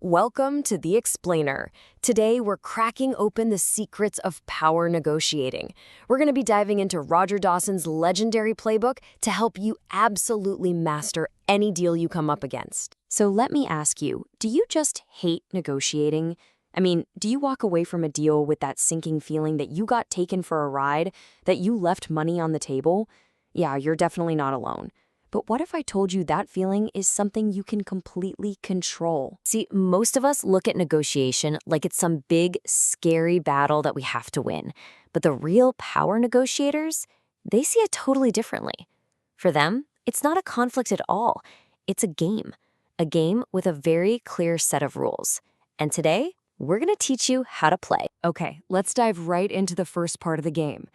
Welcome to The Explainer. Today, we're cracking open the secrets of power negotiating. We're going to be diving into Roger Dawson's legendary playbook to help you absolutely master any deal you come up against. So let me ask you, do you just hate negotiating? I mean, do you walk away from a deal with that sinking feeling that you got taken for a ride, that you left money on the table? Yeah, you're definitely not alone. But what if I told you that feeling is something you can completely control? See, most of us look at negotiation like it's some big, scary battle that we have to win. But the real power negotiators, they see it totally differently. For them, it's not a conflict at all. It's a game with a very clear set of rules. And today, we're going to teach you how to play. Okay, let's dive right into the first part of the game.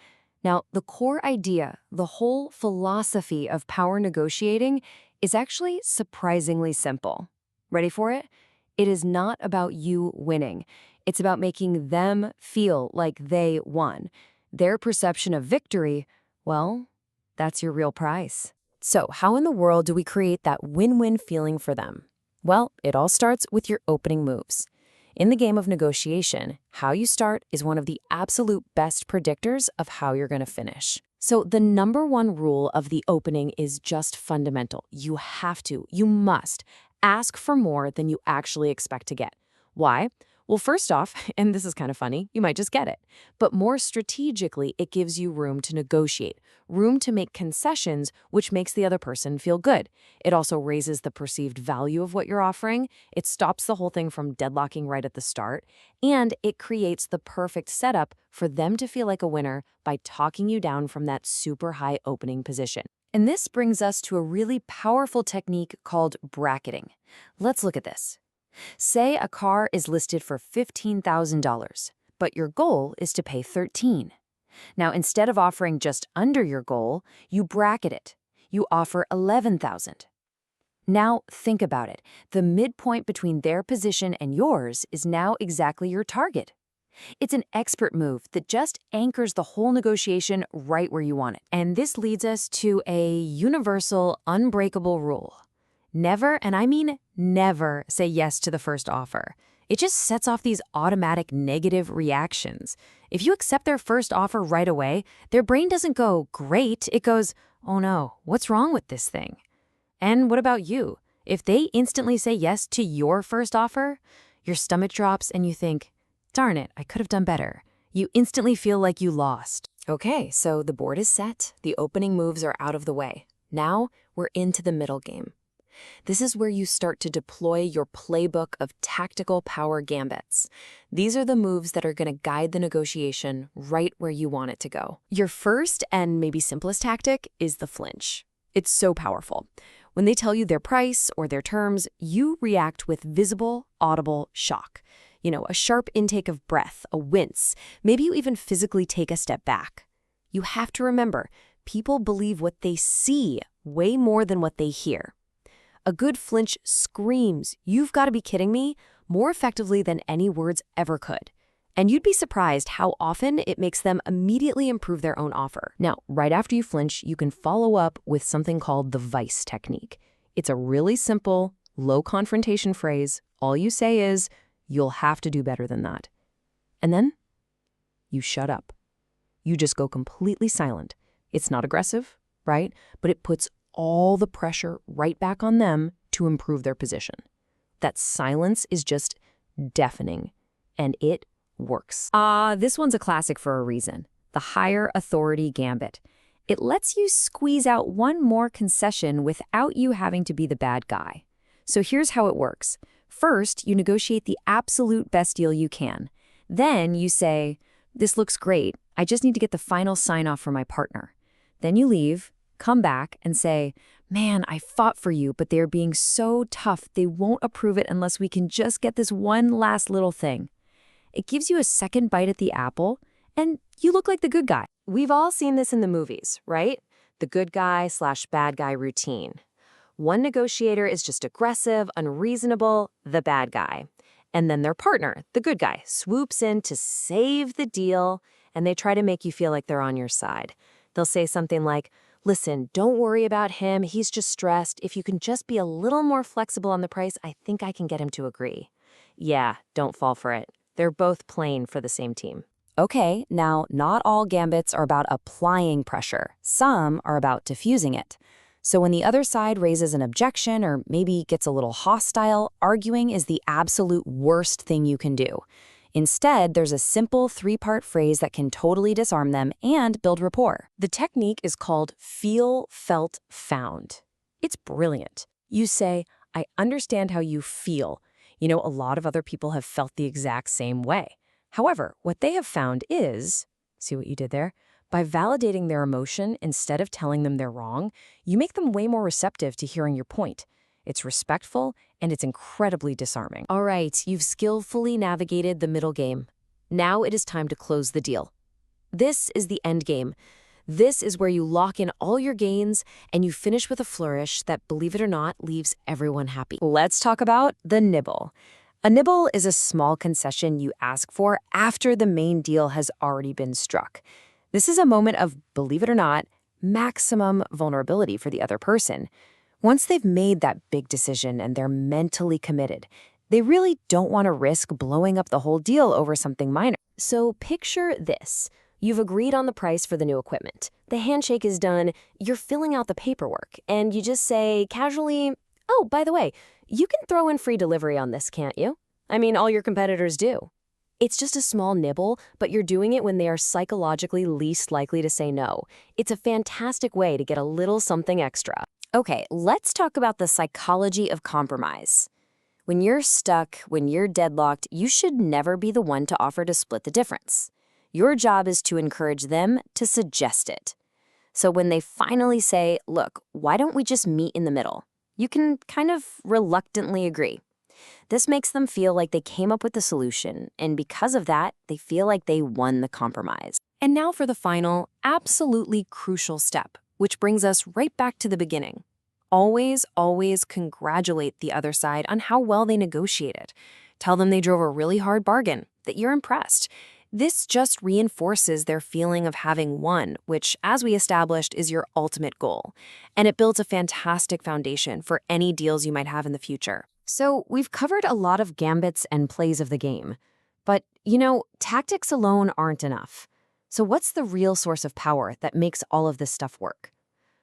Now, the core idea, the whole philosophy of power negotiating is actually surprisingly simple. Ready for it? It is not about you winning. It's about making them feel like they won. Their perception of victory, well, that's your real prize. So, how in the world do we create that win-win feeling for them? Well, it all starts with your opening moves. In the game of negotiation, how you start is one of the absolute best predictors of how you're going to finish. So the number one rule of the opening is just fundamental. You must ask for more than you actually expect to get. Why? Well, first off, and this is kind of funny, you might just get it. But more strategically, it gives you room to negotiate, room to make concessions, which makes the other person feel good. It also raises the perceived value of what you're offering. It stops the whole thing from deadlocking right at the start. And it creates the perfect setup for them to feel like a winner by talking you down from that super high opening position. And this brings us to a really powerful technique called bracketing. Let's look at this. Say a car is listed for $15,000, but your goal is to pay $13,000. Now, instead of offering just under your goal, you bracket it. You offer $11,000. Now, think about it. The midpoint between their position and yours is now exactly your target. It's an expert move that just anchors the whole negotiation right where you want it. And this leads us to a universal, unbreakable rule. Never, and I mean never, say yes to the first offer. It just sets off these automatic negative reactions. If you accept their first offer right away, their brain doesn't go, great, it goes, oh no, what's wrong with this thing? And what about you? If they instantly say yes to your first offer, your stomach drops and you think, darn it, I could have done better. You instantly feel like you lost. Okay, so the board is set, the opening moves are out of the way. Now we're into the middle game. This is where you start to deploy your playbook of tactical power gambits. These are the moves that are going to guide the negotiation right where you want it to go. Your first and maybe simplest tactic is the flinch. It's so powerful. When they tell you their price or their terms, you react with visible, audible shock. A sharp intake of breath, a wince. Maybe you even physically take a step back. You have to remember, people believe what they see way more than what they hear. A good flinch screams, "You've got to be kidding me," more effectively than any words ever could. And you'd be surprised how often it makes them immediately improve their own offer. Now, right after you flinch, you can follow up with something called the vice technique. It's a really simple, low confrontation phrase. All you say is, "You'll have to do better than that." And then you shut up. You just go completely silent. It's not aggressive, right? But it puts all the pressure right back on them to improve their position. That silence is just deafening, and it works. This one's a classic for a reason. The higher authority gambit. It lets you squeeze out one more concession without you having to be the bad guy. So here's how it works. First, you negotiate the absolute best deal you can. Then you say, "This looks great. I just need to get the final sign-off from my partner." Then you leave, come back and say, "Man, I fought for you, but they're being so tough, they won't approve it unless we can just get this one last little thing." It gives you a second bite at the apple, and you look like the good guy. We've all seen this in the movies, right? The good guy/bad guy routine. One negotiator is just aggressive, unreasonable, the bad guy. And then their partner, the good guy, swoops in to save the deal, and they try to make you feel like they're on your side. They'll say something like, "Listen, don't worry about him. He's just stressed. If you can just be a little more flexible on the price, I think I can get him to agree." Yeah, don't fall for it. They're both playing for the same team. Okay, now not all gambits are about applying pressure. Some are about diffusing it. So when the other side raises an objection or maybe gets a little hostile, arguing is the absolute worst thing you can do. Instead, there's a simple three-part phrase that can totally disarm them and build rapport. The technique is called feel, felt, found. It's brilliant. You say, I understand how you feel. You know, a lot of other people have felt the exact same way. However, what they have found is, see what you did there? By validating their emotion instead of telling them they're wrong, you make them way more receptive to hearing your point. It's respectful, and it's incredibly disarming. All right, you've skillfully navigated the middle game. Now it is time to close the deal. This is the end game. This is where you lock in all your gains and you finish with a flourish that, believe it or not, leaves everyone happy. Let's talk about the nibble. A nibble is a small concession you ask for after the main deal has already been struck. This is a moment of, believe it or not, maximum vulnerability for the other person. Once they've made that big decision and they're mentally committed, they really don't want to risk blowing up the whole deal over something minor. So picture this. You've agreed on the price for the new equipment. The handshake is done, you're filling out the paperwork, and you just say casually, oh, by the way, you can throw in free delivery on this, can't you? I mean, all your competitors do. It's just a small nibble, but you're doing it when they are psychologically least likely to say no. It's a fantastic way to get a little something extra. Okay, let's talk about the psychology of compromise. When you're stuck, when you're deadlocked, you should never be the one to offer to split the difference. Your job is to encourage them to suggest it. So when they finally say, look, why don't we just meet in the middle? You can kind of reluctantly agree. This makes them feel like they came up with the solution, and because of that, they feel like they won the compromise. And now for the final, absolutely crucial step, which brings us right back to the beginning. Always, always congratulate the other side on how well they negotiated. Tell them they drove a really hard bargain, that you're impressed. This just reinforces their feeling of having won, which, as we established, is your ultimate goal. And it builds a fantastic foundation for any deals you might have in the future. So we've covered a lot of gambits and plays of the game. But, tactics alone aren't enough. So what's the real source of power that makes all of this stuff work?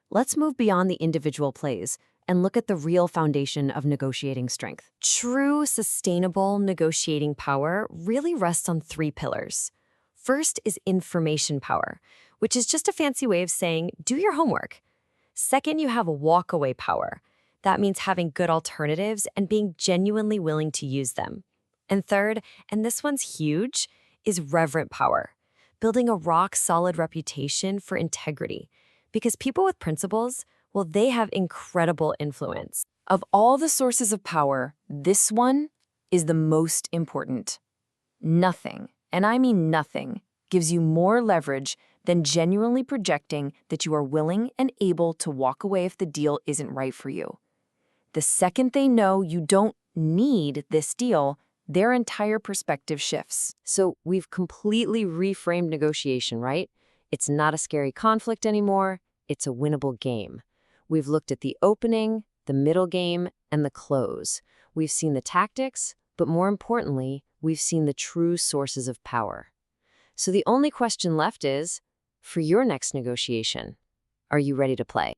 Let's move beyond the individual plays and look at the real foundation of negotiating strength. True, sustainable negotiating power really rests on three pillars. First is information power, which is just a fancy way of saying, do your homework. Second, you have walkaway power. That means having good alternatives and being genuinely willing to use them. And third, and this one's huge, is reverent power, building a rock-solid reputation for integrity. Because people with principles, well, they have incredible influence. Of all the sources of power, this one is the most important. Nothing, and I mean nothing, gives you more leverage than genuinely projecting that you are willing and able to walk away if the deal isn't right for you. The second they know you don't need this deal, their entire perspective shifts. So we've completely reframed negotiation, right? It's not a scary conflict anymore. It's a winnable game. We've looked at the opening, the middle game, and the close. We've seen the tactics, but more importantly, we've seen the true sources of power. So the only question left is, for your next negotiation, are you ready to play?